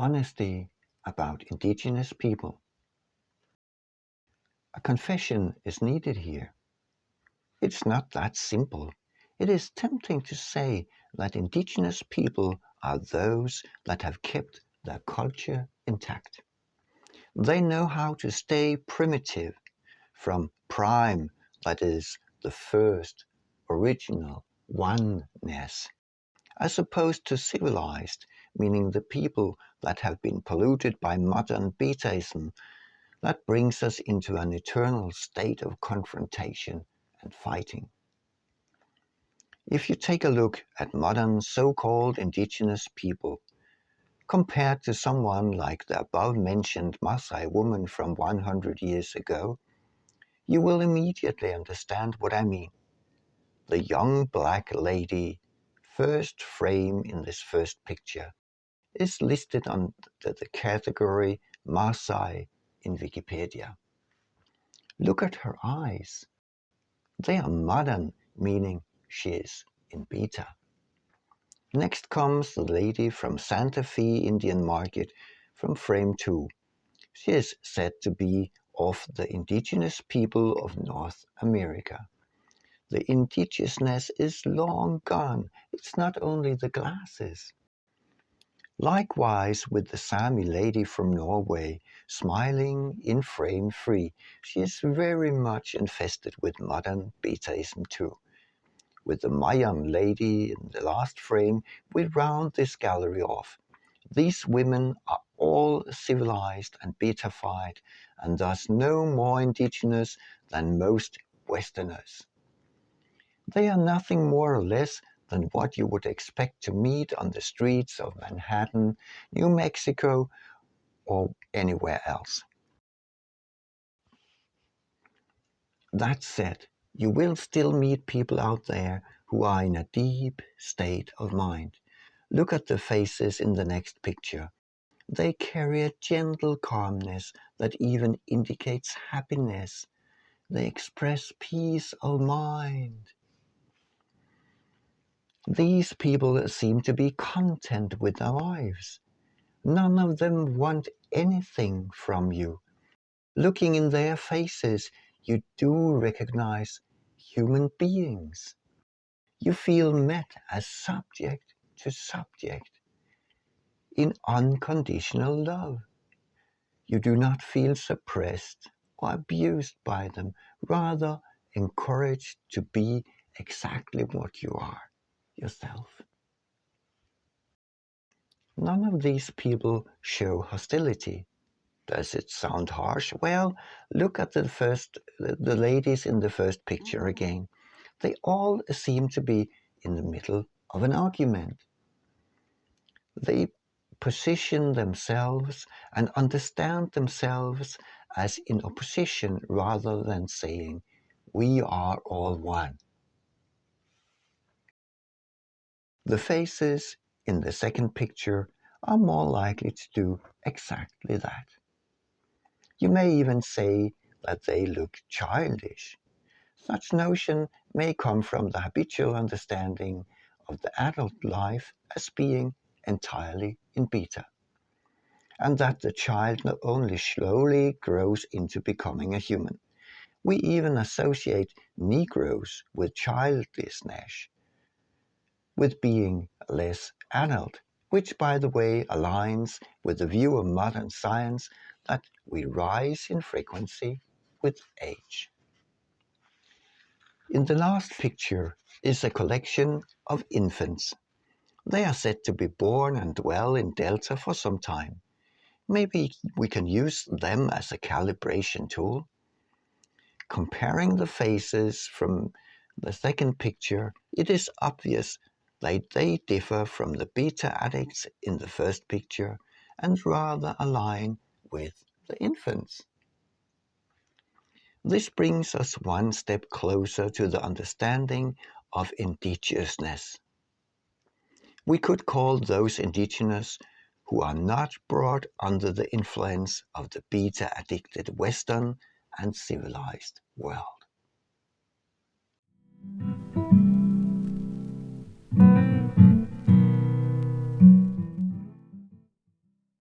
Honesty about indigenous people. A confession is needed here. It's not that simple. It is tempting to say that indigenous people are those that have kept their culture intact. They know how to stay primitive from prime, that is, the first, original, oneness, as opposed to civilized, meaning the people that have been polluted by modern betaism that brings us into an eternal state of confrontation and fighting. If you take a look at modern so-called indigenous people, compared to someone like the above-mentioned Maasai woman from 100 years ago, you will immediately understand what I mean. The young black lady, first frame in this first picture, is listed under the category Maasai in Wikipedia. Look at her eyes. They are modern, meaning she is in beta. Next comes the lady from Santa Fe Indian Market from frame 2. She is said to be of the indigenous people of North America. The indigenousness is long gone. It's not only the glasses. Likewise with the Sami lady from Norway, smiling in frame 3, she is very much infested with modern betaism too. With the Mayan lady in the last frame, we round this gallery off. These women are all civilized and betafied, and thus no more indigenous than most Westerners. They are nothing more or less than what you would expect to meet on the streets of Manhattan, New Mexico, or anywhere else. That said, you will still meet people out there who are in a deep state of mind. Look at the faces in the next picture. They carry a gentle calmness that even indicates happiness. They express peace of mind. These people seem to be content with their lives. None of them want anything from you. Looking in their faces, you do recognize human beings. You feel met as subject to subject in unconditional love. You do not feel suppressed or abused by them, rather encouraged to be exactly what you are, yourself. None of these people show hostility. Does it sound harsh? Well, look at the ladies in the first picture again. They all seem to be in the middle of an argument. They position themselves and understand themselves as in opposition rather than saying, we are all one. The faces in the second picture are more likely to do exactly that. You may even say that they look childish. Such notion may come from the habitual understanding of the adult life as being entirely in beta, and that the child not only slowly grows into becoming a human. We even associate Negroes with childishness, with being less adult, which by the way aligns with the view of modern science that we rise in frequency with age. In the last picture is a collection of infants. They are said to be born and dwell in Delta for some time. Maybe we can use them as a calibration tool. Comparing the faces from the second picture, it is obvious that they differ from the beta addicts in the first picture and rather align with the infants. This brings us one step closer to the understanding of indigenousness. We could call those indigenous who are not brought under the influence of the beta-addicted Western and civilized world.